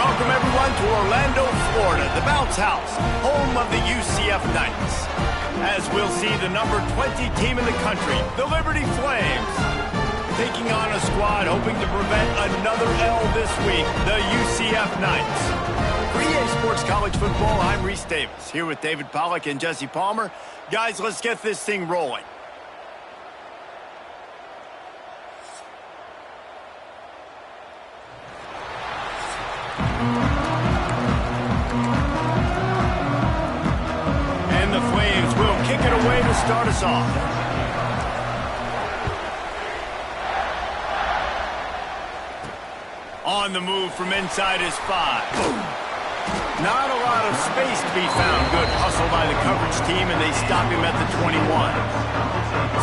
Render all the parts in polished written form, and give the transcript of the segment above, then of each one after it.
Welcome, everyone, to Orlando, Florida, the bounce house, home of the UCF Knights. As we'll see, the number 20 team in the country, the Liberty Flames, taking on a squad hoping to prevent another L this week, the UCF Knights. For EA Sports College Football, I'm Reese Davis, here with David Pollack and Jesse Palmer. Guys, let's get this thing rolling. And the Flames will kick it away to start us off. On the move from inside his 5. Not a lot of space to be found. Good hustle by the coverage team, and they stop him at the 21.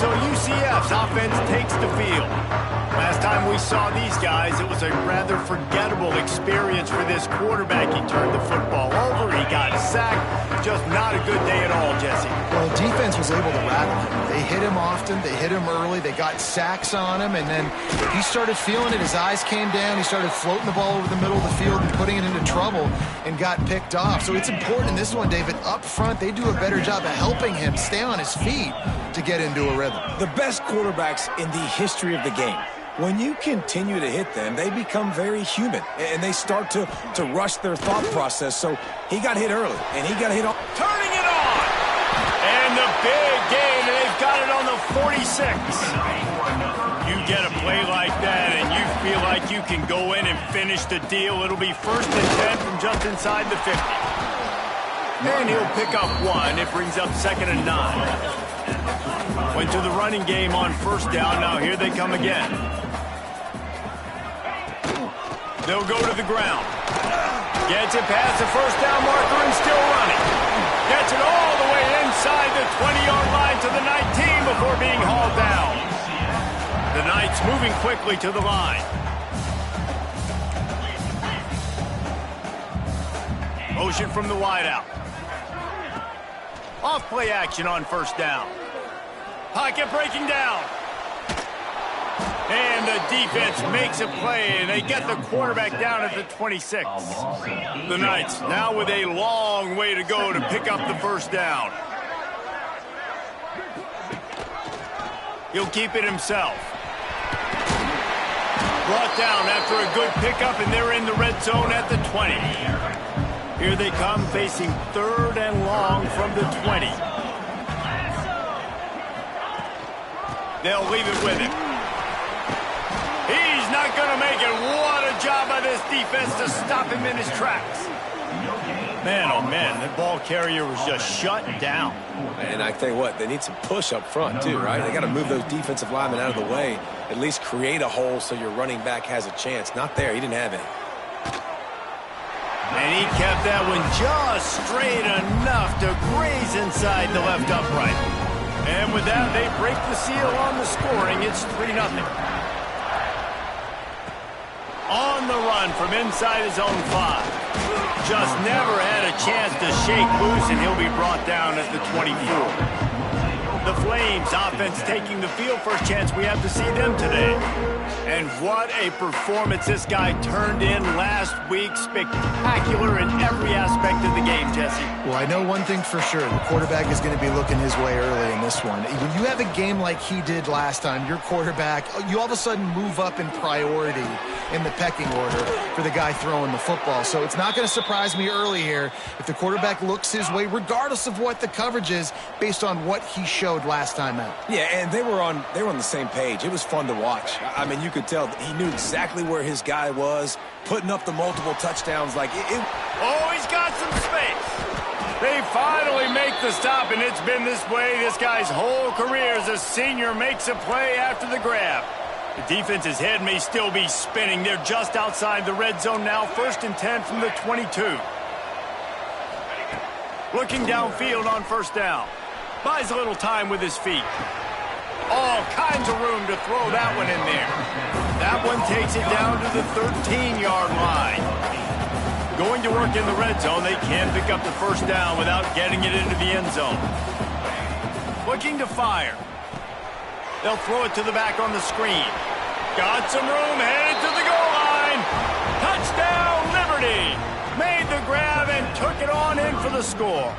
So UCF's offense takes the field. Last time we saw these guys, it was a rather forgettable experience for this quarterback. He turned the football over, he got sacked. Just not a good day at all, Jesse. Well, the defense was able to rattle him. They hit him often, they hit him early, they got sacks on him, and then he started feeling it. His eyes came down, he started floating the ball over the middle of the field and putting it into trouble and got picked off. So it's important in this one, David, up front, they do a better job of helping him stay on his feet to get into a rhythm. The best quarterbacks in the history of the game, when you continue to hit them, they become very human, and they start to rush their thought process. So he got hit early, and he got hit on. Turning it on! And the big gain, and they've got it on the 46. You get a play like that, and you feel like you can go in and finish the deal. It'll be 1st and 10 from just inside the 50. And he'll pick up 1. It brings up 2nd and 9. Went to the running game on 1st down. Now here they come again. They'll go to the ground. Gets it past the 1st down marker and still running. Gets it all the way inside the 20-yard line to the 19 before being hauled down. The Knights moving quickly to the line. Motion from the wideout. Off play action on 1st down. Pocket breaking down. And the defense makes a play, and they get the quarterback down at the 26. The Knights now with a long way to go to pick up the 1st down. He'll keep it himself. Brought down after a good pickup, and they're in the red zone at the 20. Here they come, facing 3rd and long from the 20. They'll leave it with him. He's not going to make it. What a job by this defense to stop him in his tracks. Man, oh man, the ball carrier was just shut down. And I tell you what, they need some push up front too, right? They got to move those defensive linemen out of the way, at least create a hole so your running back has a chance. Not there, he didn't have it. And he kept that one just straight enough to graze inside the left upright. And with that, they break the seal on the scoring. It's 3-0. On the run from inside his own 5. Just never had a chance to shake loose, and he'll be brought down at the 24. The Flames offense taking the field. First chance we have to see them today. And what a performance this guy turned in last week. Spectacular in every aspect of the game, Jesse. Well, I know one thing for sure. The quarterback is going to be looking his way early in this one. When you have a game like he did last time, your quarterback, you all of a sudden move up in priority in the pecking order for the guy throwing the football. So it's not going to surprise me early here if the quarterback looks his way, regardless of what the coverage is, based on what he showed last time out. Yeah, and they were on the same page. It was fun to watch. I mean, you could tell he knew exactly where his guy was, putting up the multiple touchdowns. Oh, he's got some space. They finally make the stop, and it's been this way this guy's whole career as a senior. Makes a play after the grab. The defense's head may still be spinning. They're just outside the red zone now. 1st and 10 from the 22. Looking downfield on 1st down. Buys a little time with his feet. All kinds of room to throw that one in there. That one takes it down to the 13-yard line. Going to work in the red zone, they can pick up the 1st down without getting it into the end zone. Looking to fire. They'll throw it to the back on the screen. Got some room, headed to the goal line. Touchdown, Liberty! for the score.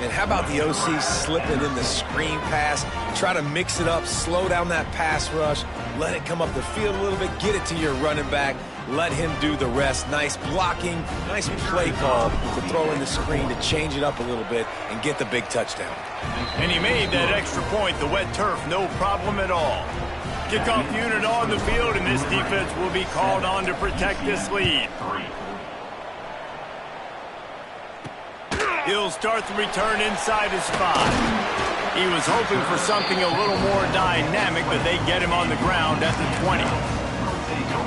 And how about the OC slipping in the screen pass? Try to mix it up, slow down that pass rush, let it come up the field a little bit, get it to your running back, let him do the rest. Nice blocking, nice play call to throw in the screen to change it up a little bit and get the big touchdown. And he made that extra point, the wet turf, no problem at all. Kickoff unit on the field, and this defense will be called on to protect this lead. He'll start the return inside his 5. He was hoping for something a little more dynamic, but they get him on the ground at the 20.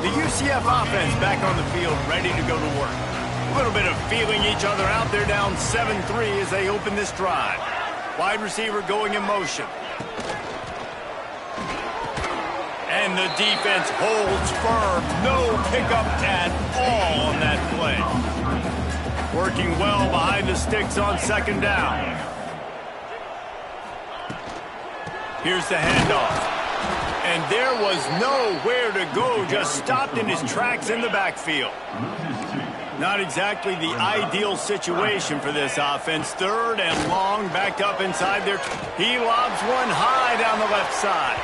The UCF offense back on the field, ready to go to work. A little bit of feeling each other out. They're down 7-3 as they open this drive. Wide receiver going in motion. And the defense holds firm. No pickup at all on that play. Working well behind the sticks on second down. Here's the handoff. And there was nowhere to go, just stopped in his tracks in the backfield. Not exactly the ideal situation for this offense. Third and long, backed up inside there. He lobs one high down the left side.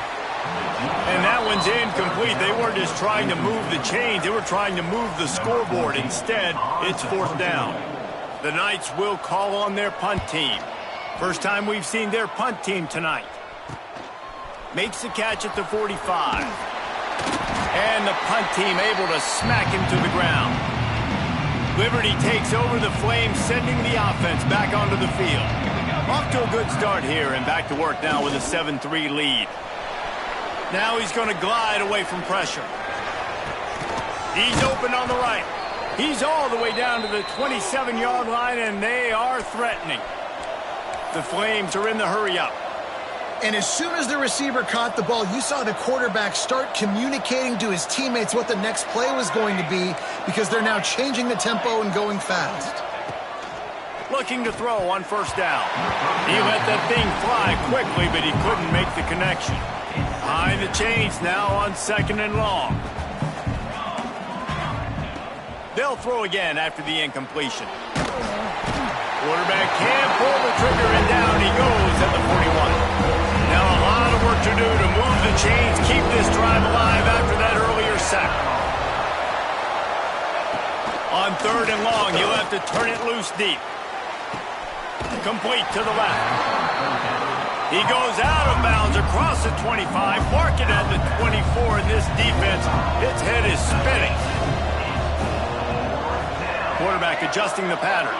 And that one's incomplete. They weren't just trying to move the chains. They were trying to move the scoreboard. Instead, it's fourth down. The Knights will call on their punt team. First time we've seen their punt team tonight. Makes the catch at the 45. And the punt team able to smack him to the ground. Liberty takes over the Flames, sending the offense back onto the field. Off to a good start here and back to work now with a 7-3 lead. Now he's going to glide away from pressure. He's open on the right. He's all the way down to the 27-yard line, and they are threatening. The Flames are in the hurry-up. And as soon as the receiver caught the ball, you saw the quarterback start communicating to his teammates what the next play was going to be, because they're now changing the tempo and going fast. Looking to throw on first down. He let that thing fly quickly, but he couldn't make the connection. Behind the chains now on second and long. They'll throw again after the incompletion. Quarterback can't pull the trigger, and down he goes at the 41. Now a lot of work to do to move the chains, keep this drive alive after that earlier sack. On third and long, he'll have to turn it loose deep. Complete to the left. He goes out of bounds across the 25, mark it at the 24, and this defense, its head is spinning. Quarterback adjusting the pattern.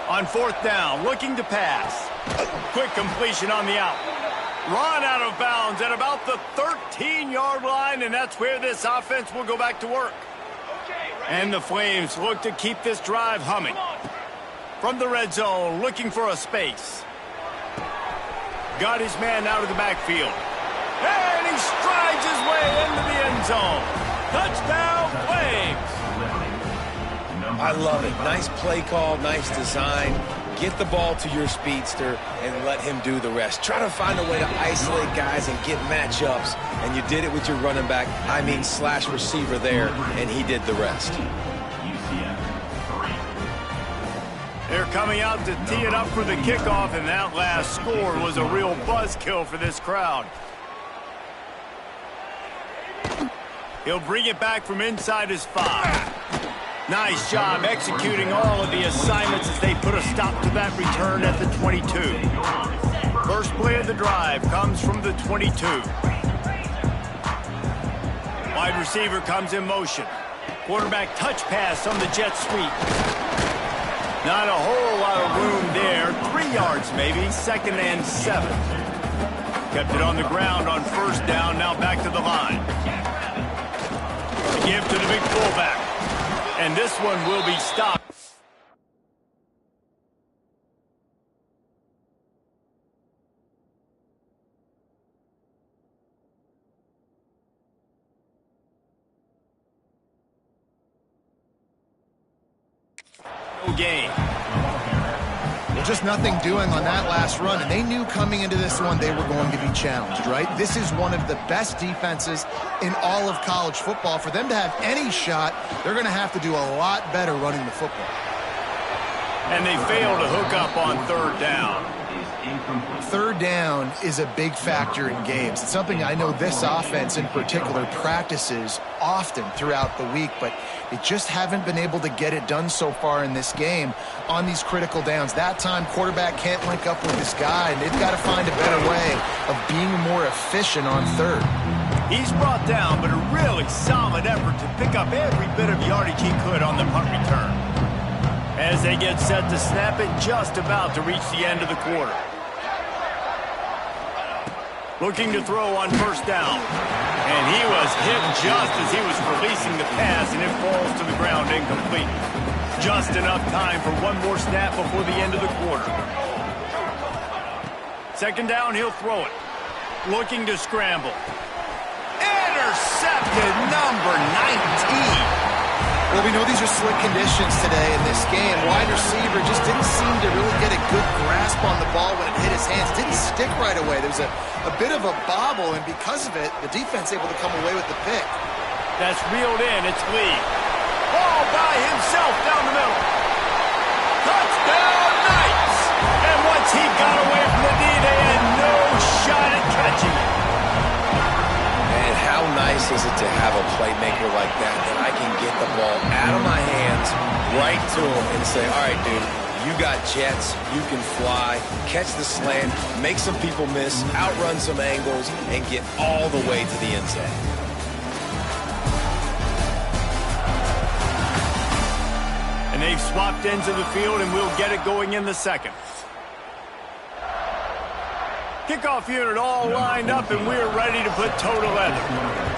On fourth down, looking to pass. Quick completion on the out. Run out of bounds at about the 13-yard line, and that's where this offense will go back to work. And the Flames look to keep this drive humming. From the red zone, looking for a space. Got his man out of the backfield. And he strides his way into the end zone. Touchdown, Flames! I love it. Nice play call, nice design. Get the ball to your speedster and let him do the rest. Try to find a way to isolate guys and get matchups, and you did it with your running back, slash receiver there, and he did the rest. They're coming out to tee it up for the kickoff, and that last score was a real buzzkill for this crowd. He'll bring it back from inside his 5. Nice job executing all of the assignments as they put a stop to that return at the 22. First play of the drive comes from the 22. Wide receiver comes in motion. Quarterback touch pass on the jet sweep. Not a whole lot of room there. 3 yards maybe, second and 7. Kept it on the ground on first down, now back to the line. To give to the big fullback. And this one will be stopped. No gain. Well, just nothing doing on that last run, and they knew coming into this one they were going to be challenged, right? This is one of the best defenses in all of college football. For them to have any shot, they're going to have to do a lot better running the football. And they fail to hook up on third down. Third down is a big factor in games. It's something I know this offense in particular practices often throughout the week, but they just haven't been able to get it done so far in this game on these critical downs. That time, quarterback can't link up with this guy, and they've got to find a better way of being more efficient on third. He's brought down, but a really solid effort to pick up every bit of yardage he could on the punt return. As they get set to snap it, just about to reach the end of the quarter. Looking to throw on first down. And he was hit just as he was releasing the pass, and it falls to the ground incomplete. Just enough time for one more snap before the end of the quarter. Second down, he'll throw it. Looking to scramble. Intercepted, number 19. Well, we know these are slick conditions today in this game. Wide receiver just didn't seem to really get a good grasp on the ball when it hit his hands. Didn't stick right away. There was a bit of a bobble, and because of it, the defense able to come away with the pick. That's reeled in. It's Lee. All by himself down the middle. Touchdown, Knights! And once he got away from the D, they had no shot at catching it. And how nice is it to have a playmaker like that I can get the ball out of my hands right to him and say, all right, dude, you got jets, you can fly, catch the slant, make some people miss, outrun some angles, and get all the way to the end zone. And they've swapped ends of the field, and we'll get it going in the second. Kickoff unit all lined up, and we're ready to put toe to leather.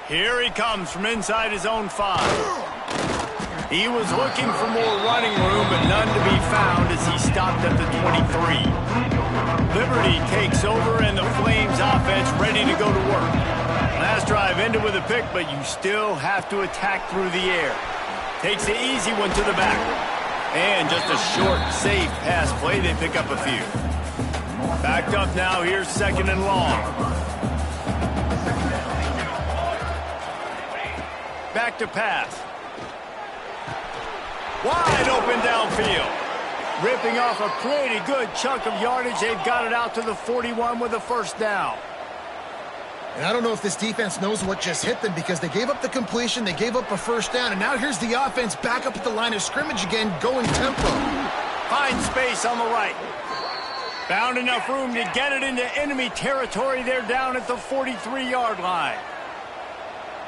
Here he comes from inside his own 5. He was looking for more running room, but none to be found as he stopped at the 23. Liberty takes over, and the Flames offense ready to go to work. Last drive ended with a pick, but you still have to attack through the air. Takes the easy one to the back. And just a short, safe pass play, they pick up a few. Backed up now, here's second and long. Back to pass. Wide open downfield. Ripping off a pretty good chunk of yardage. They've got it out to the 41 with a first down. And I don't know if this defense knows what just hit them because they gave up the completion, they gave up a first down, and now here's the offense back up at the line of scrimmage again, going tempo. Find space on the right. Found enough room to get it into enemy territory. They're down at the 43-yard line.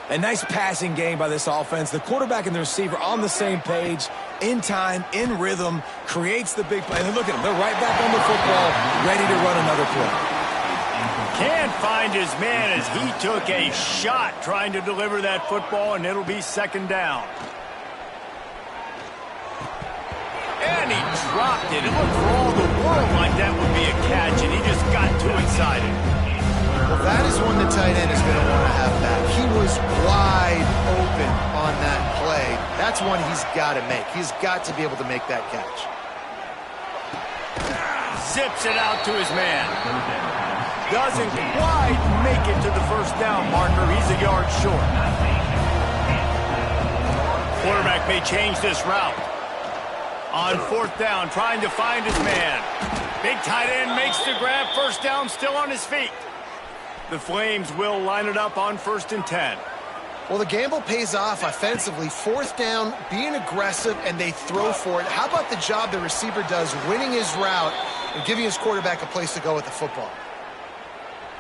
A nice passing game by this offense. The quarterback and the receiver on the same page, in time, in rhythm, creates the big play. And look at them. They're right back on the football, ready to run another play. Can't find his man as he took a shot trying to deliver that football, and it'll be second down. And he dropped it. It looked for all the world like that would be a catch, and he just got too excited. Well, that is one the tight end is going to want to have back. He was wide open on that play. That's one he's got to make. He's got to be able to make that catch. Zips it out to his man. Doesn't quite make it to the first down marker. He's a yard short. Quarterback may change this route. On fourth down, trying to find his man. Big tight end makes the grab. First down, still on his feet. The Flames will line it up on 1st and 10. Well, the gamble pays off offensively. Fourth down, being aggressive, and they throw for it. How about the job the receiver does winning his route and giving his quarterback a place to go with the football?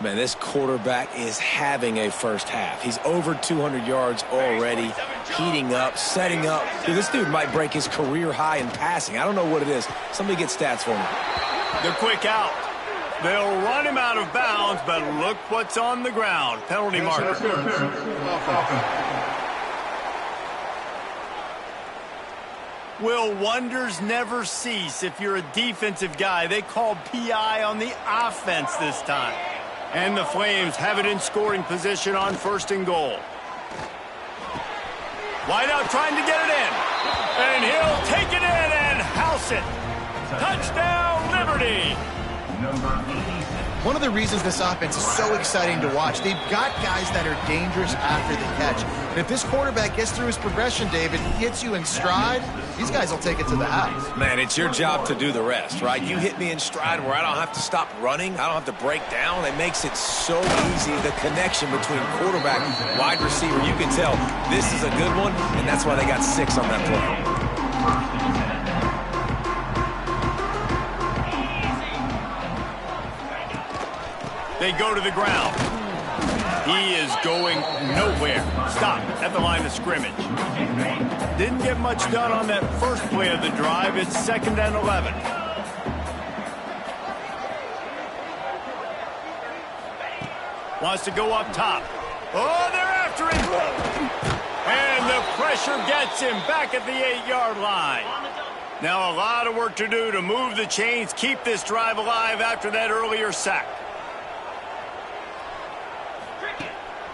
Man, this quarterback is having a first half. He's over 200 yards already, heating up, setting up. Dude, this dude might break his career high in passing. I don't know what it is. Somebody get stats for me. The quick out. They'll run him out of bounds, but look what's on the ground. Penalty marker. Will wonders never cease if you're a defensive guy? They called PI on the offense this time. And the Flames have it in scoring position on 1st and goal. Wide out trying to get it in. And he'll take it in and house it. Touchdown, Liberty. Number 86. One of the reasons this offense is so exciting to watch, they've got guys that are dangerous after the catch. And if this quarterback gets through his progression, David, he hits you in stride, these guys will take it to the house. Man, it's your job to do the rest, right? You hit me in stride where I don't have to stop running. I don't have to break down. It makes it so easy, the connection between quarterback and wide receiver. You can tell this is a good one, and that's why they got 6 on that play. They go to the ground. He is going nowhere. Stop at the line of scrimmage. Didn't get much done on that first play of the drive. It's 2nd and 11. Wants to go up top. Oh, they're after him. And the pressure gets him back at the 8-yard line. Now a lot of work to do to move the chains, keep this drive alive after that earlier sack.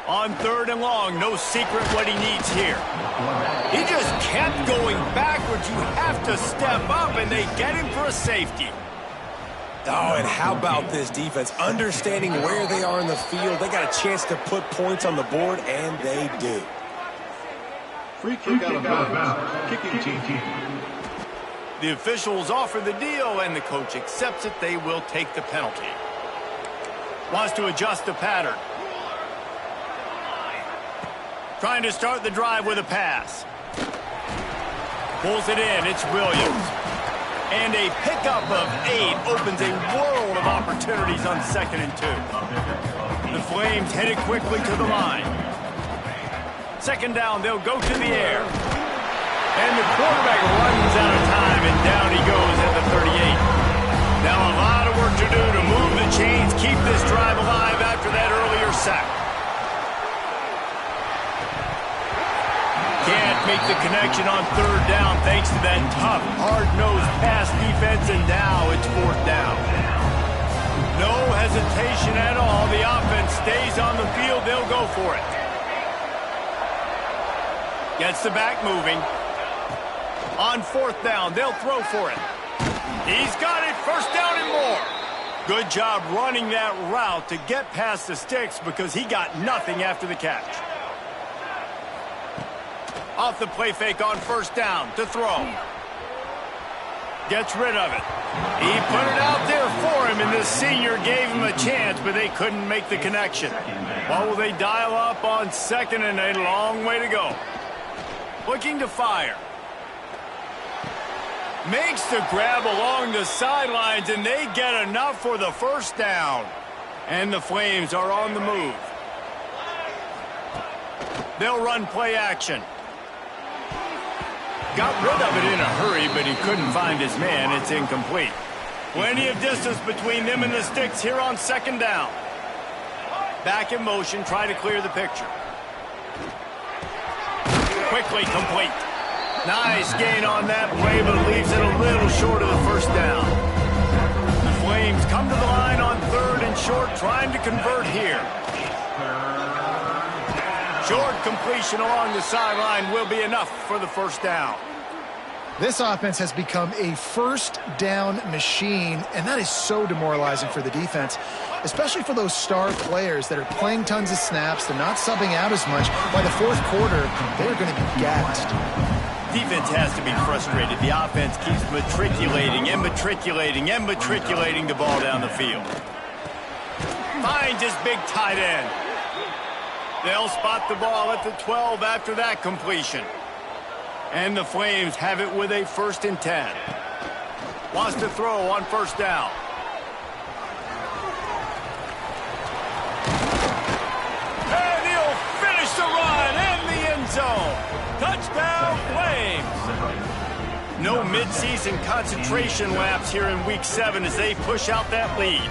On 3rd and long, no secret what he needs here. He just kept going backwards. You have to step up, and they get him for a safety. Oh, and how about this defense? Understanding where they are in the field. They got a chance to put points on the board, and they do. Free kick out of bounds. Kicking team. The officials offer the deal, and the coach accepts it. They will take the penalty. Wants to adjust the pattern. Trying to start the drive with a pass. Pulls it in. It's Williams. And a pickup of 8 opens a world of opportunities on 2nd and 2. The Flames headed quickly to the line. 2nd down, they'll go to the air. And the quarterback runs out of time, and down he goes at the 38. Now a lot of work to do to move the chains, keep this drive alive after that earlier sack. Can't make the connection on 3rd down thanks to that tough, hard-nosed pass defense, and now it's 4th down. No hesitation at all. The offense stays on the field. They'll go for it. Gets the back moving. On 4th down, they'll throw for it. He's got it. 1st down and more. Good job running that route to get past the sticks because he got nothing after the catch. Off the play fake on 1st down to throw. Gets rid of it. He put it out there for him, and the senior gave him a chance, but they couldn't make the connection. What will they dial up on 2nd and a long way to go? Looking to fire. Makes the grab along the sidelines, and they get enough for the 1st down. And the Flames are on the move. They'll run play action. Got rid of it in a hurry, but he couldn't find his man. It's incomplete. Plenty of distance between them and the sticks here on 2nd down. Back in motion, try to clear the picture. Quickly complete. Nice gain on that play, but it leaves it a little short of the 1st down. The Flames come to the line on 3rd and short, trying to convert here. Short completion along the sideline will be enough for the 1st down. This offense has become a 1st down machine, and that is so demoralizing for the defense, especially for those star players that are playing tons of snaps. They're not subbing out as much. By the 4th quarter, they're going to be gassed. Defense has to be frustrated. The offense keeps matriculating and matriculating and matriculating the ball down the field. Finds his big tight end. They'll spot the ball at the 12 after that completion. And the Flames have it with a 1st and 10. Wants to throw on 1st down. And he'll finish the run in the end zone. Touchdown, Flames. No midseason concentration laps here in Week 7 as they push out that lead.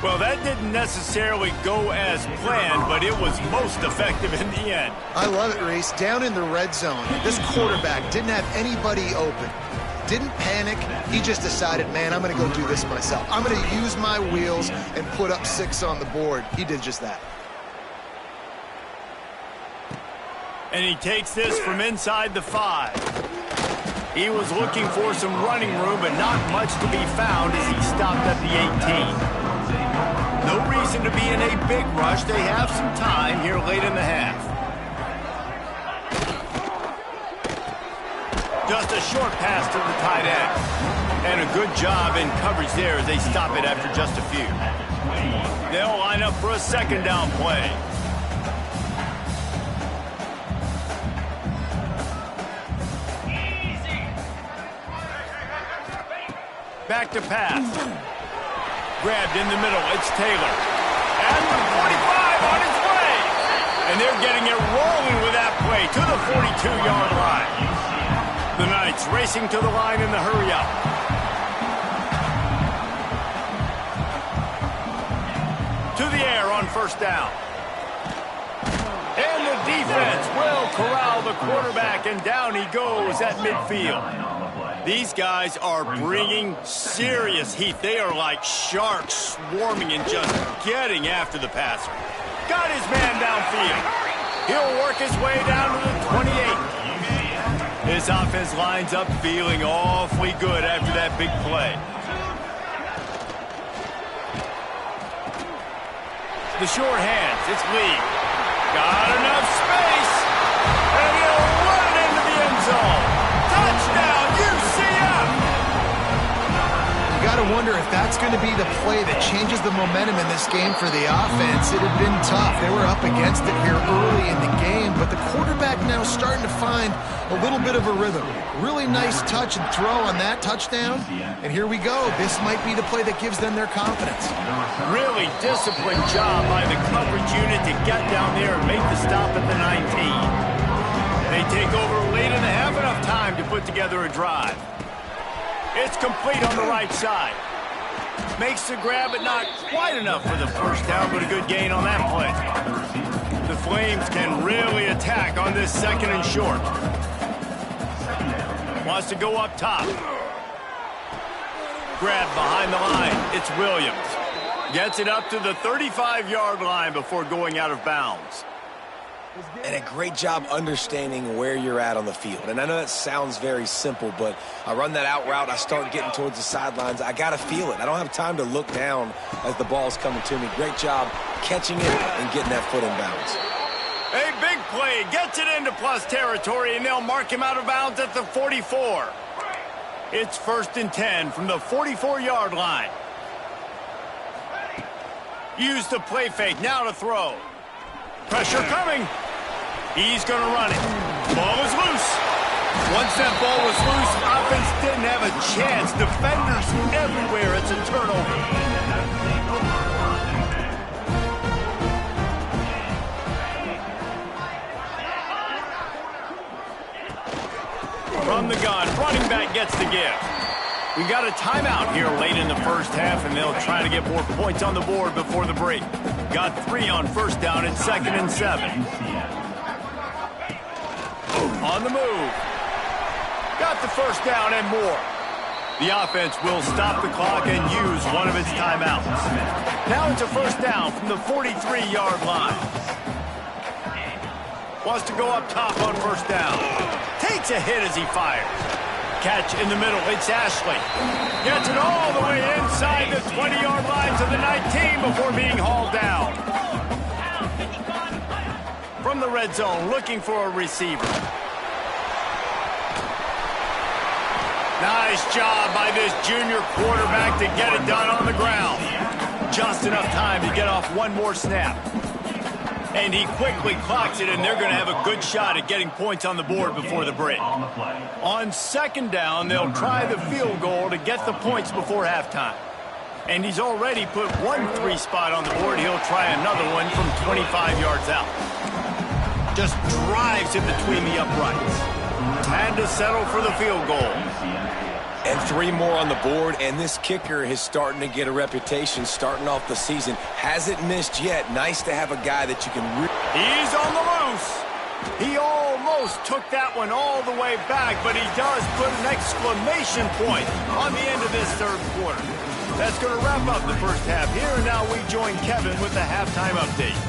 Well, that didn't necessarily go as planned, but it was most effective in the end. I love it, Reese. Down in the red zone, this quarterback didn't have anybody open. Didn't panic. He just decided, man, I'm going to go do this myself. I'm going to use my wheels and put up 6 on the board. He did just that. And he takes this from inside the 5. He was looking for some running room, but not much to be found as he stopped at the 18. No reason to be in a big rush. They have some time here late in the half. Just a short pass to the tight end. And a good job in coverage there as they stop it after just a few. They'll line up for a second down play. Back to pass. Grabbed in the middle. It's Taylor. And the 45 on its way. And they're getting it rolling with that play to the 42-yard line. The Knights racing to the line in the hurry-up. To the air on first down. And the defense will corral the quarterback, and down he goes at midfield. These guys are bringing serious heat. They are like sharks swarming and just getting after the passer. Got his man downfield. He'll work his way down to the 28. His offense lines up feeling awfully good after that big play. The short hands, it's Lee. Got enough space, and he'll run it into the end zone. Touchdown, UCF! You got to wonder if that's going to be the play that changes the momentum in this game for the offense. It had been tough. They were up against it here early in the game, but the quarterback now starting to find a little bit of a rhythm. Really nice touch and throw on that touchdown. And here we go. This might be the play that gives them their confidence. Really disciplined job by the coverage unit to get down there and make the stop at the 19. They take over late in the half, enough time to put together a drive. It's complete on the right side. Makes the grab, but not quite enough for the first down, but a good gain on that play. The Flames can really attack on this second and short. Wants to go up top. Grab behind the line. It's Williams. Gets it up to the 35-yard line before going out of bounds. And a great job understanding where you're at on the field. And I know that sounds very simple, but I run that out route, I start getting towards the sidelines. I got to feel it. I don't have time to look down as the ball's coming to me. Great job catching it and getting that foot in bounds. A big play, gets it into plus territory, and they'll mark him out of bounds at the 44. It's 1st and 10 from the 44-yard line. Use the play fake, now to throw. Pressure coming. He's going to run it. Ball is loose. Once that ball was loose, offense didn't have a chance. Defenders everywhere. It's a turnover. From the gun, running back gets the gift. We got a timeout here late in the first half, and they'll try to get more points on the board before the break. Got 3 on first down at 2nd and 7. On the move. Got the first down and more. The offense will stop the clock and use one of its timeouts. Now it's a first down from the 43-yard line. Wants to go up top on first down. Takes a hit as he fires. Catch in the middle, it's Ashley. Gets it all the way inside the 20-yard line to the 19 before being hauled down. From the red zone, looking for a receiver. Nice job by this junior quarterback to get it done on the ground. Just enough time to get off one more snap. And he quickly clocks it, and they're going to have a good shot at getting points on the board before the break. On second down, they'll try the field goal to get the points before halftime. And he's already put 1-3 spot on the board. He'll try another one from 25 yards out. Just drives it between the uprights. Had to settle for the field goal. And 3 more on the board, and this kicker is starting to get a reputation starting off the season. Hasn't missed yet. Nice to have a guy that you can... He's on the loose. He almost took that one all the way back, but he does put an exclamation point on the end of this third quarter. That's going to wrap up the first half here, and now we join Kevin with the halftime update.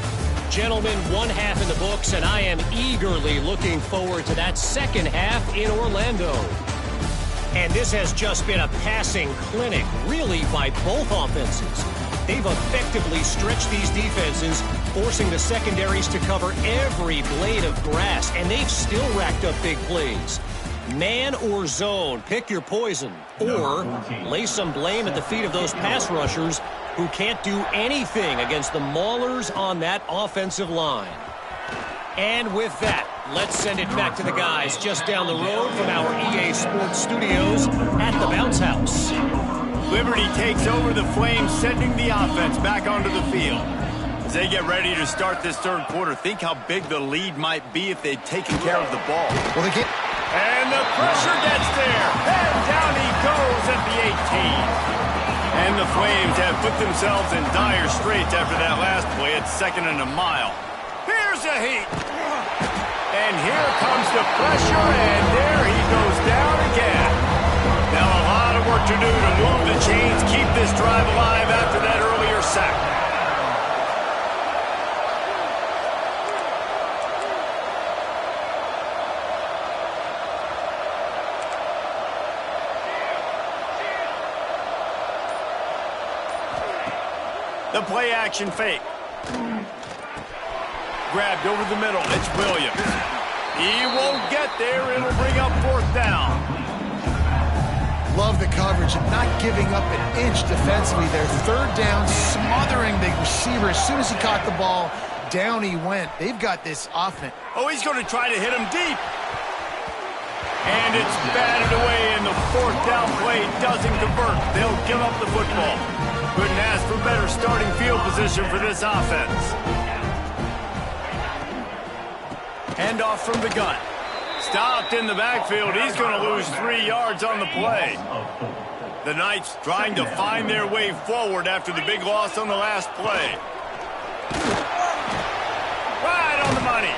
Gentlemen, one half in the books, and I am eagerly looking forward to that second half in Orlando. And this has just been a passing clinic, really, by both offenses. They've effectively stretched these defenses, forcing the secondaries to cover every blade of grass, and they've still racked up big plays. Man or zone, pick your poison. Or lay some blame at the feet of those pass rushers who can't do anything against the maulers on that offensive line. And with that, let's send it back to the guys just down the road from our EA Sports Studios at the Bounce House. Liberty takes over the Flames, sending the offense back onto the field. As they get ready to start this third quarter, think how big the lead might be if they'd taken care of the ball. Well, they get... And the pressure gets there. And down he goes at the 18. And the Flames have put themselves in dire straits after that last play at 2nd and a mile. Here's a heat. And here comes the pressure, and there he goes down again. Now a lot of work to do to move the chains, keep this drive alive after that earlier sack. The play action fake. Grabbed over the middle. It's Williams. He won't get there. It'll bring up 4th down. Love the coverage and not giving up an inch defensively there. 3rd down, smothering the receiver. As soon as he caught the ball, down he went. They've got this offense. Oh, he's going to try to hit him deep. And it's batted away, and the 4th down play doesn't convert. They'll give up the football. Couldn't ask for better starting field position for this offense. Handoff from the gun. Stopped in the backfield. He's going to lose 3 yards on the play. The Knights trying to find their way forward after the big loss on the last play. Right on the money.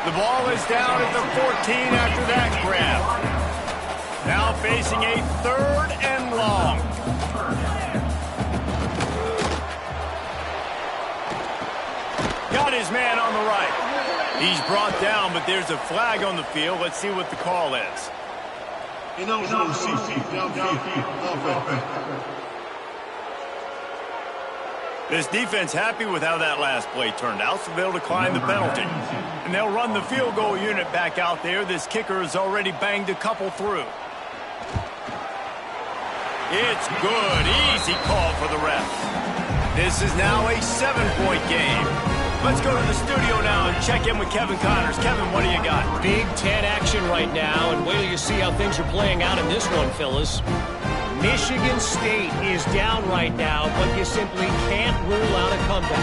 The ball is down at the 14 after that grab. Now facing a 3rd and long. Got his man on the right. He's brought down, but there's a flag on the field. Let's see what the call is. This defense happy with how that last play turned out, so they'll decline the penalty. And they'll run the field goal unit back out there. This kicker has already banged a couple through. It's good. Easy call for the ref. This is now a 7-point game. Let's go to the studio now and check in with Kevin Connors. Kevin, what do you got? Big Ten action right now, and wait till you see how things are playing out in this one, Phyllis. Michigan State is down right now, but you simply can't rule out a comeback.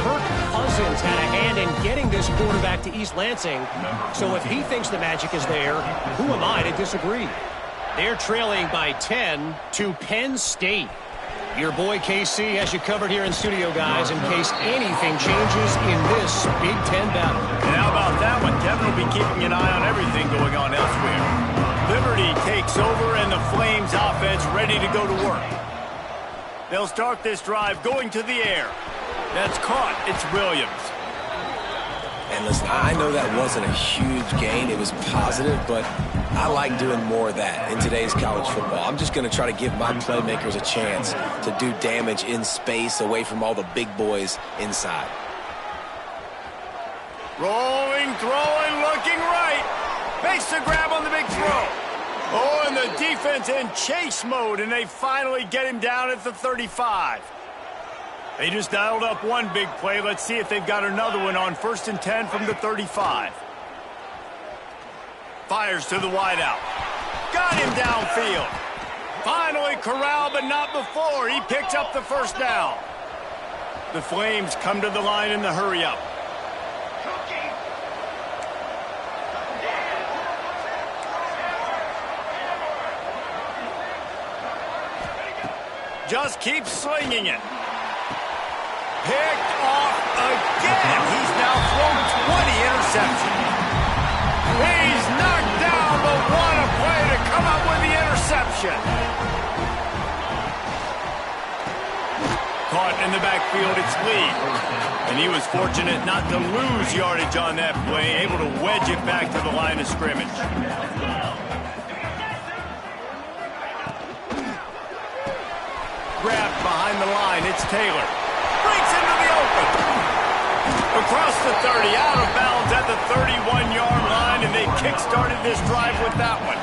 Kirk Cousins had a hand in getting this quarterback to East Lansing, so if he thinks the magic is there, who am I to disagree? They're trailing by 10 to Penn State. Your boy KC has you covered here in studio, guys, in case anything changes in this Big Ten battle. And how about that one? Kevin will be keeping an eye on everything going on elsewhere. Liberty takes over, and the Flames offense ready to go to work. They'll start this drive going to the air. That's caught. It's Williams. And listen, I know that wasn't a huge gain. It was positive, but I like doing more of that in today's college football. I'm just going to try to give my playmakers a chance to do damage in space away from all the big boys inside. Rolling, throwing, looking right. Makes the grab on the big throw. Oh, and the defense in chase mode, and they finally get him down at the 35. They just dialed up one big play. Let's see if they've got another one on 1st and 10 from the 35. Fires to the wideout. Got him downfield. Finally corralled, but not before. He picked up the 1st down. The Flames come to the line in the hurry-up. Just keep slinging it. Picked off again. He's now thrown 20 interceptions. He's knocked down, but what a play to come up with the interception. Caught in the backfield, it's Lee. And he was fortunate not to lose yardage on that play, able to wedge it back to the line of scrimmage. grabbed behind the line. It's Taylor. Breaks into the open. Across the 30, out of bounds at the 31-yard line, and they kick-started this drive with that one.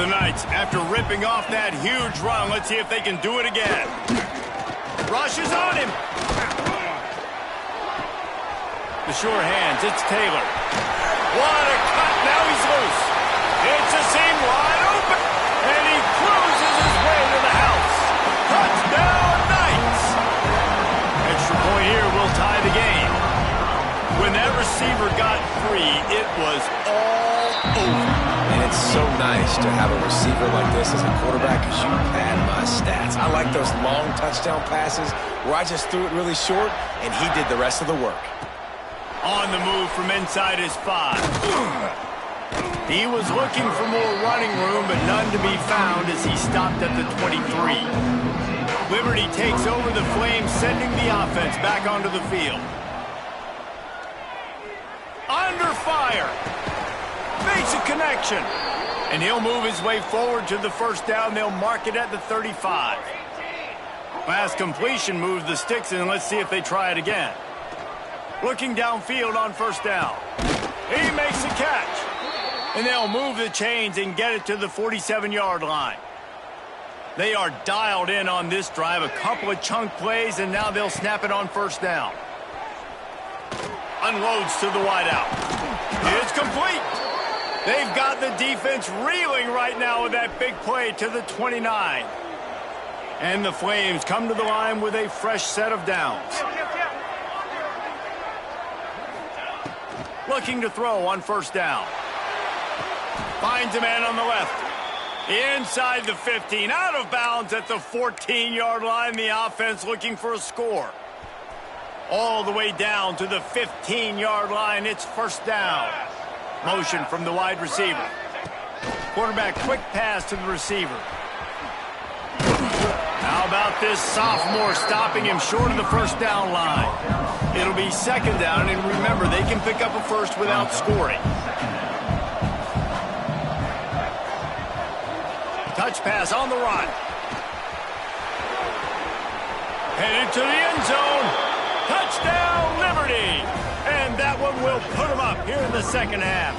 The Knights, after ripping off that huge run, let's see if they can do it again. Rush is on him. The sure hands, it's Taylor. What a cut, now he's loose. It's a seam wide open, and he cruises his way to the house. Touchdown, Knights! Extra point here will tie the game. When that receiver got free, it was all over. And it's so nice to have a receiver like this as a quarterback because you pad my stats. I like those long touchdown passes where I just threw it really short, and he did the rest of the work. On the move from inside his 5. He was looking for more running room, but none to be found as he stopped at the 23. Liberty takes over the Flames, sending the offense back onto the field. Under fire. Makes a connection. And he'll move his way forward to the first down. They'll mark it at the 35. Last completion moves the sticks in. Let's see if they try it again. Looking downfield on first down. He makes a catch. And they'll move the chains and get it to the 47-yard line. They are dialed in on this drive. A couple of chunk plays, and now they'll snap it on first down. Unloads to the wideout. It's complete. They've got the defense reeling right now with that big play to the 29. And the Flames come to the line with a fresh set of downs. Looking to throw on first down. Finds a man on the left. Inside the 15, out of bounds at the 14-yard line. The offense looking for a score. All the way down to the 15-yard line. It's first down. Motion from the wide receiver. Quarterback quick pass to the receiver. How about this sophomore stopping him short of the first down line? It'll be second down, and remember, they can pick up a first without scoring. Touch pass on the run. Headed to the end zone. Touchdown, Liberty! And that one will put them up here in the second half.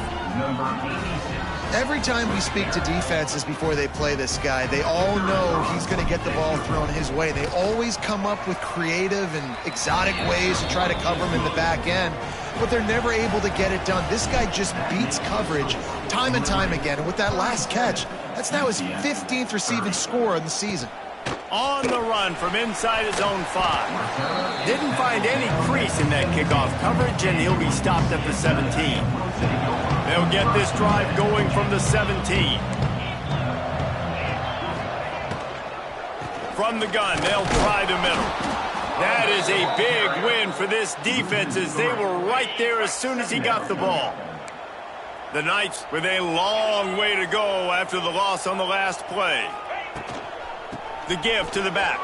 Every time we speak to defenses before they play this guy, they all know he's going to get the ball thrown his way. They always come up with creative and exotic ways to try to cover him in the back end, but they're never able to get it done. This guy just beats coverage time and time again. And with that last catch, that's now his 15th receiving score in the season. On the run from inside his own 5. Didn't find any crease in that kickoff coverage, and he'll be stopped at the 17. They'll get this drive going from the 17. From the gun, they'll try the middle. That is a big win for this defense as they were right there as soon as he got the ball. The Knights with a long way to go after the loss on the last play. The give to the back.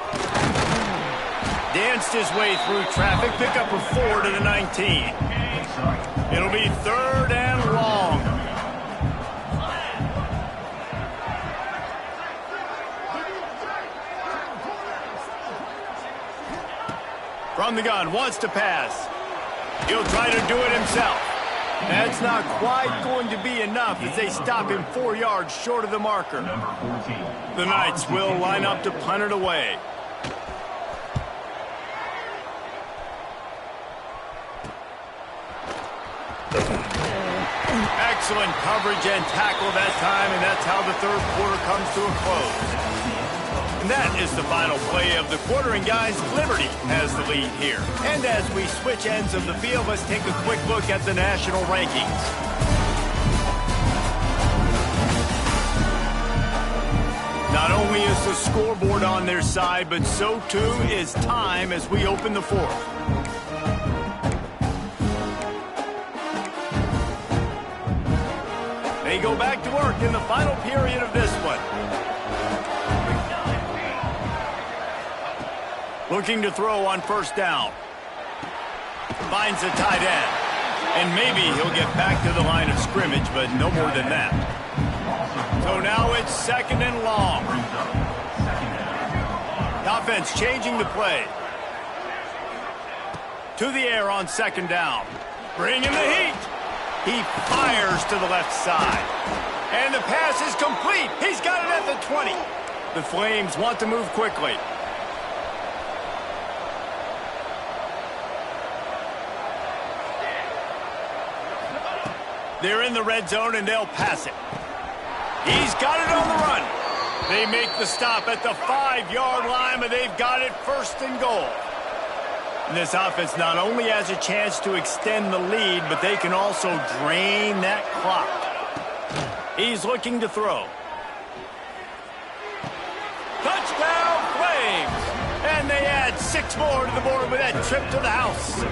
Danced his way through traffic. Pick up a 4 to the 19. It'll be third and long. From the gun, wants to pass. He'll try to do it himself. That's not quite going to be enough as they stop him 4 yards short of the marker. The Knights will line up to punt it away. Excellent coverage and tackle that time, and that's how the third quarter comes to a close. And that is the final play of the quarter, and guys, Liberty has the lead here. And as we switch ends of the field, let's take a quick look at the national rankings. Not only is the scoreboard on their side, but so too is time as we open the fourth. They go back to work in the final period of this one. Looking to throw on first down. Finds the tight end. And maybe he'll get back to the line of scrimmage, but no more than that. So now it's second and long. The offense changing the play. To the air on second down. Bringing the heat. He fires to the left side. And the pass is complete. He's got it at the 20. The Flames want to move quickly. They're in the red zone, and they'll pass it. He's got it on the run. They make the stop at the 5-yard line, but they've got it first and goal. And this offense not only has a chance to extend the lead, but they can also drain that clock. He's looking to throw. Touchdown, Flames! And they add 6 more to the board with that trip to the house.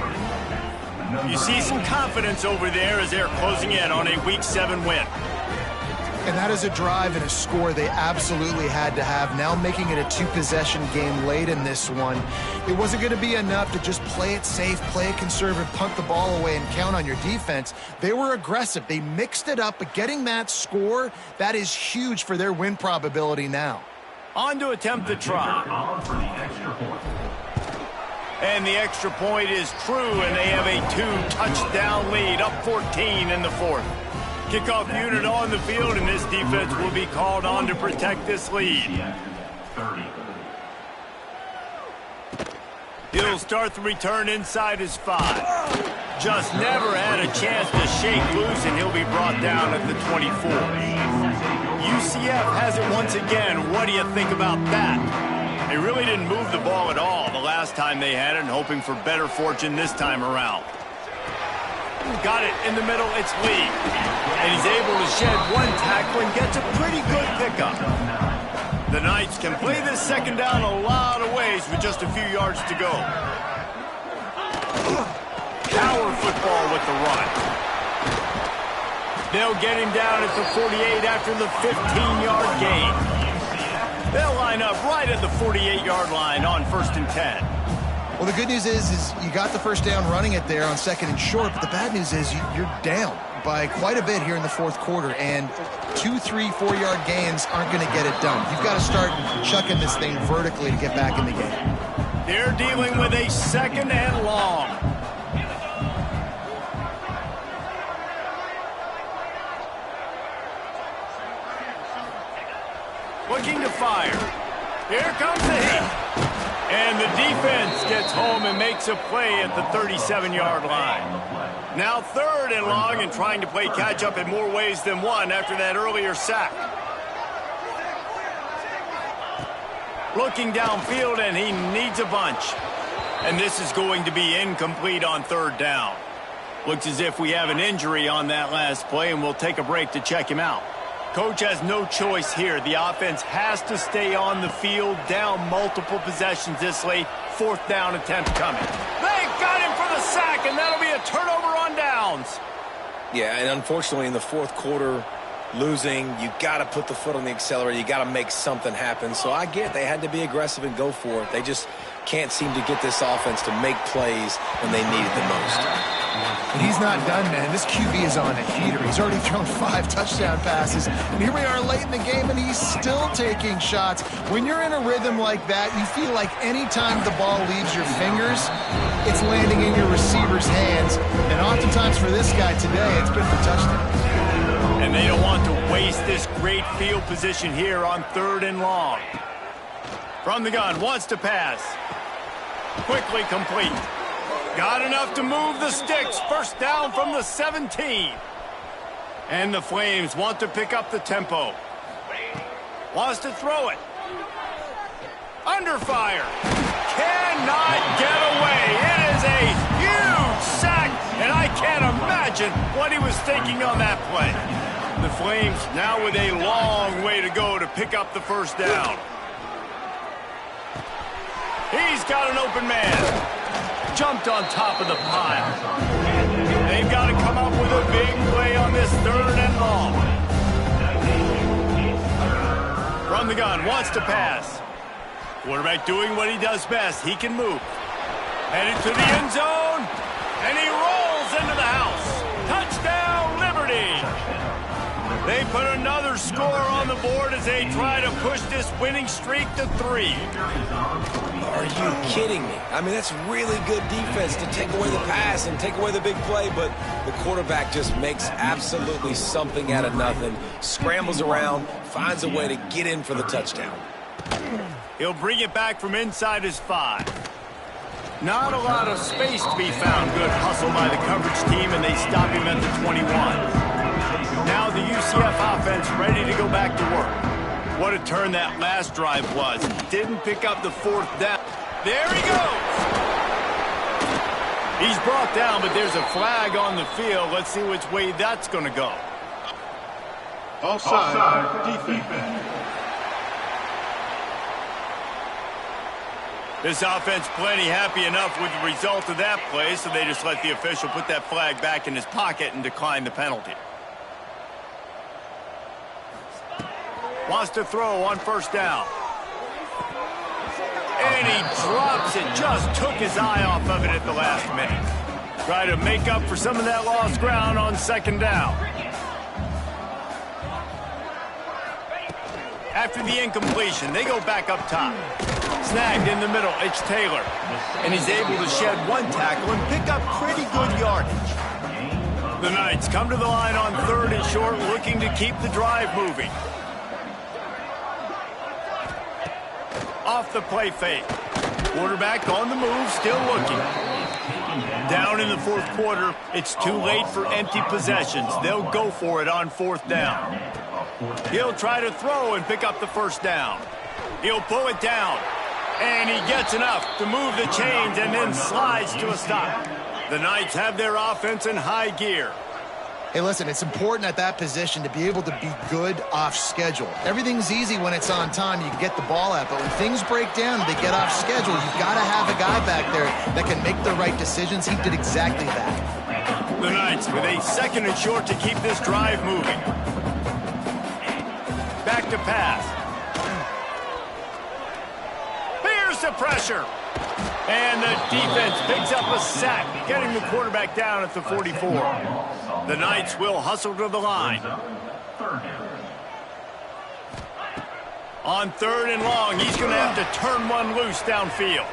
You see some confidence over there as they're closing in on a Week 7 win. And that is a drive and a score they absolutely had to have. Now making it a 2-possession game late in this one. It wasn't going to be enough to just play it safe, play it conservative, punt the ball away, and count on your defense. They were aggressive. They mixed it up, but getting that score, that is huge for their win probability now. On to attempt the try. And the extra point is true, and they have a 2-touchdown lead, up 14 in the 4th. Kickoff unit on the field, and this defense will be called on to protect this lead. He'll start the return inside his 5. Just never had a chance to shake loose, and he'll be brought down at the 24. UCF has it once again. What do you think about that? They really didn't move the ball at all the last time they had it, and hoping for better fortune this time around. Got it in the middle, it's Lee. And he's able to shed one tackle and gets a pretty good pickup. The Knights can play this second down a lot of ways with just a few yards to go. Power football with the run. They'll get him down at the 48 after the 15-yard gain. They'll line up right at the 48-yard line on 1st and 10. Well, the good news is you got the first down running it there on 2nd and short, but the bad news is you're down by quite a bit here in the 4th quarter, and 2, 3, 4-yard gains aren't going to get it done. You've got to start chucking this thing vertically to get back in the game. They're dealing with a 2nd and long. Looking to fire. Here comes the heat. And the defense gets home and makes a play at the 37-yard line. Now 3rd and long, and trying to play catch-up in more ways than one after that earlier sack. Looking downfield, and he needs a bunch. And this is going to be incomplete on 3rd down. Looks as if we have an injury on that last play, and we'll take a break to check him out. Coach has no choice here. The offense has to stay on the field, down multiple possessions this late. 4th down attempt coming. They got him for the sack, and that'll be a turnover on downs. Yeah, and unfortunately in the 4th quarter, losing, you got to put the foot on the accelerator. You got to make something happen. So I get they had to be aggressive and go for it. They just can't seem to get this offense to make plays when they need it the most. And he's not done, man. This QB is on a heater. He's already thrown 5 touchdown passes. And here we are late in the game, and he's still taking shots. When you're in a rhythm like that, you feel like any time the ball leaves your fingers, it's landing in your receiver's hands. And oftentimes for this guy today, it's been for touchdowns. And they don't want to waste this great field position here on 3rd and long. From the gun, wants to pass. Quickly complete. Got enough to move the sticks. 1st down from the 17. And the Flames want to pick up the tempo. Wants to throw it. Under fire. Cannot get away. It is a huge sack, and I can't imagine what he was thinking on that play. The Flames now with a long way to go to pick up the 1st down. He's got an open man. Jumped on top of the pile. They've got to come up with a big play on this 3rd and long. From the gun, wants to pass. Quarterback doing what he does best. He can move. Headed to the end zone, and he rolls into the house. Touchdown, Liberty! They put another score on the board as they try to push this winning streak to 3. Are you kidding me? I mean, that's really good defense to take away the pass and take away the big play, but the quarterback just makes absolutely something out of nothing, scrambles around, finds a way to get in for the touchdown. He'll bring it back from inside his 5. Not a lot of space to be found. Good hustle by the coverage team, and they stop him at the 21. Now the UCF offense ready to go back to work. What a turn that last drive was. Didn't pick up the 4th down. There he goes! He's brought down, but there's a flag on the field. Let's see which way that's going to go. Offside, defense. This offense plenty happy enough with the result of that play, so they just let the official put that flag back in his pocket and decline the penalty. Wants to throw on 1st down. And he drops it. Just took his eye off of it at the last minute. Try to make up for some of that lost ground on 2nd down. After the incompletion, they go back up top. Snagged in the middle, it's Taylor. And he's able to shed 1 tackle and pick up pretty good yardage. The Knights come to the line on 3rd and short, looking to keep the drive moving. Off the play fake. Quarterback on the move, still looking. Down in the 4th quarter, it's too late for empty possessions. They'll go for it on 4th down. He'll try to throw and pick up the 1st down. He'll pull it down. And he gets enough to move the chains and then slides to a stop. The Knights have their offense in high gear. Hey, listen, it's important at that position to be able to be good off schedule. Everything's easy when it's on time. You can get the ball out. But when things break down and they get off schedule, you've got to have a guy back there that can make the right decisions. He did exactly that. The Knights with a 2nd and short to keep this drive moving. Back to pass. Here's the pressure. And the defense picks up a sack, getting the quarterback down at the 44. The Knights will hustle to the line. On 3rd and long, he's going to have to turn one loose downfield.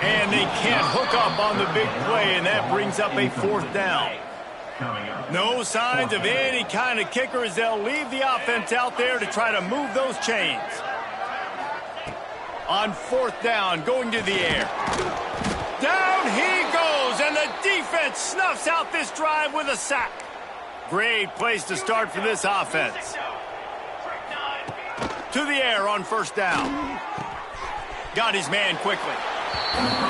And they can't hook up on the big play, and that brings up a 4th down. No signs of any kind of kicker as they'll leave the offense out there to try to move those chains. On 4th down, going to the air. Down he goes, and the defense snuffs out this drive with a sack. Great place to start for this offense. To the air on 1st down. Got his man quickly.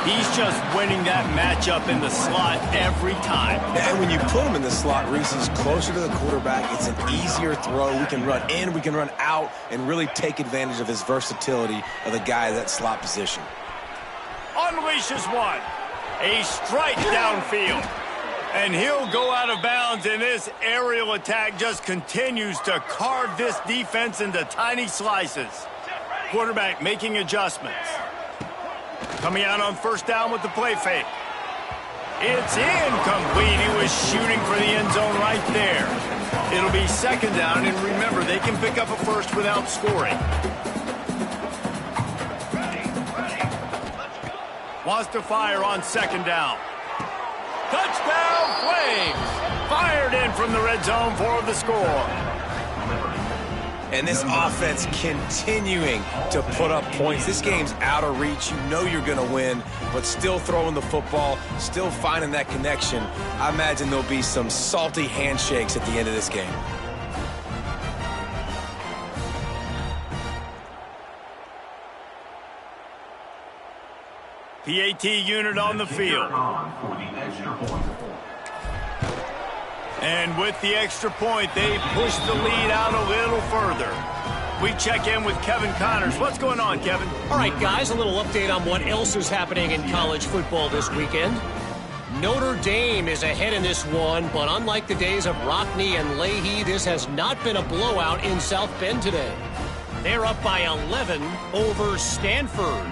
He's just winning that matchup in the slot every time. And when you put him in the slot, Reese, he's closer to the quarterback. It's an easier throw. We can run in, we can run out, and really take advantage of his versatility of the guy at that slot position. Unleashes one. A strike downfield. And he'll go out of bounds, and this aerial attack just continues to carve this defense into tiny slices. Quarterback making adjustments. Coming out on 1st down with the play fake. It's incomplete. He was shooting for the end zone right there. It'll be 2nd down, and remember, they can pick up a 1st without scoring. Wants to fire on 2nd down. Touchdown, Flames! Fired in from the red zone for the score. And this offense continuing to put up points. This game's out of reach. You know you're going to win, but still throwing the football, still finding that connection. I imagine there'll be some salty handshakes at the end of this game. PAT unit on the field. And with the extra point, they push the lead out a little further. We check in with Kevin Connors. What's going on, Kevin? All right, guys, a little update on what else is happening in college football this weekend. Notre Dame is ahead in this one, but unlike the days of Rockne and Leahy, this has not been a blowout in South Bend today. They're up by 11 over Stanford.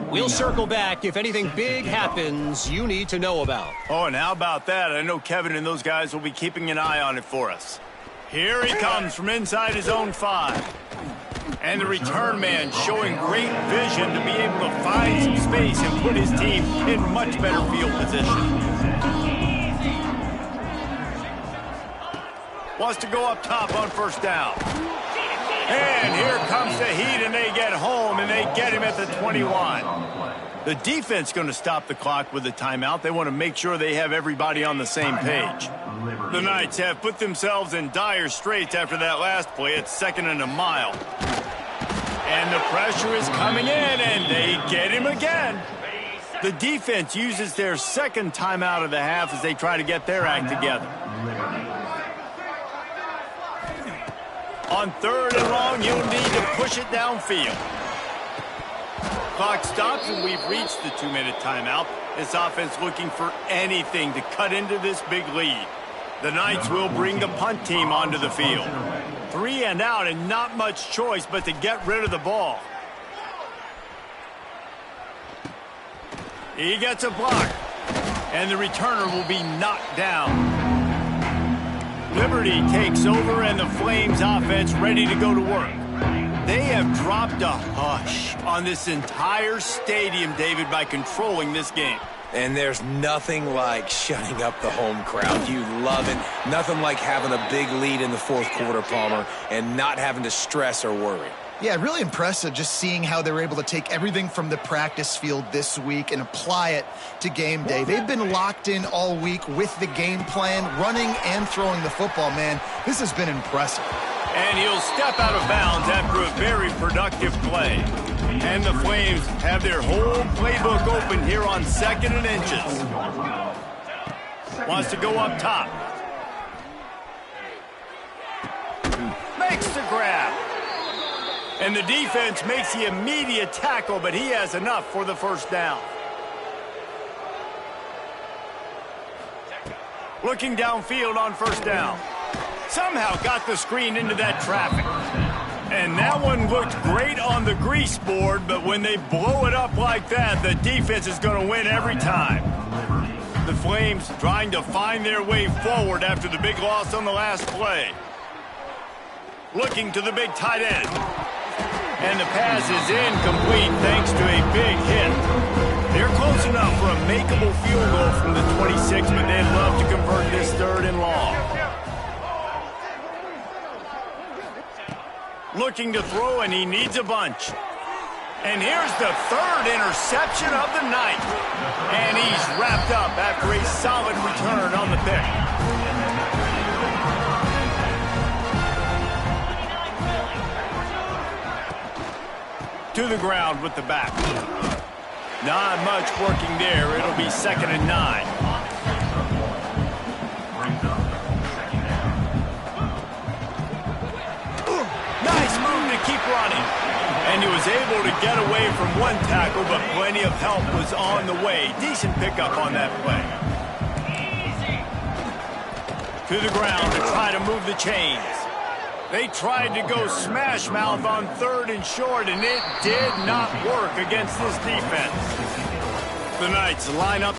We'll circle back if anything big happens you need to know about. Oh, and how about that? I know Kevin and those guys will be keeping an eye on it for us. Here he comes from inside his own 5. And the return man showing great vision to be able to find some space and put his team in much better field position. Wants to go up top on first down. And here comes the heat, and they get home, and they get him at the 21. The defense going to stop the clock with a timeout. They want to make sure they have everybody on the same page. The Knights have put themselves in dire straits after that last play. It's 2nd and a mile. And the pressure is coming in, and they get him again. The defense uses their second timeout of the half as they try to get their act together. On 3rd and long, you'll need to push it downfield. Clock stops, and we've reached the 2-minute timeout. This offense looking for anything to cut into this big lead. The Knights will bring the punt team onto the field. 3 and out, and not much choice but to get rid of the ball. He gets a block, and the returner will be knocked down. Liberty takes over, and the Flames offense ready to go to work. They have dropped a hush on this entire stadium, David, by controlling this game. And there's nothing like shutting up the home crowd. You love it. Nothing like having a big lead in the 4th quarter, Palmer, and not having to stress or worry. Yeah, really impressive just seeing how they were able to take everything from the practice field this week and apply it to game day. They've been locked in all week with the game plan, running and throwing the football, man. This has been impressive. And he'll step out of bounds after a very productive play. And the Flames have their whole playbook open here on 2nd and inches. Wants to go up top. Makes the grab. And the defense makes the immediate tackle, but he has enough for the first down. Looking downfield on first down. Somehow got the screen into that traffic. And that one looked great on the grease board, but when they blow it up like that, the defense is going to win every time. The Flames trying to find their way forward after the big loss on the last play. Looking to the big tight end. And the pass is incomplete thanks to a big hit. They're close enough for a makeable field goal from the 26, but they'd love to convert this 3rd and long. Looking to throw, and he needs a bunch. And here's the 3rd interception of the night. And he's wrapped up after a solid return on the pick. To the ground with the back. Not much working there. It'll be 2nd and 9. Nice move to keep running. And he was able to get away from one tackle, but plenty of help was on the way. Decent pickup on that play. To the ground to try to move the chains. They tried to go smash mouth on 3rd and short, and it did not work against this defense. The Knights line up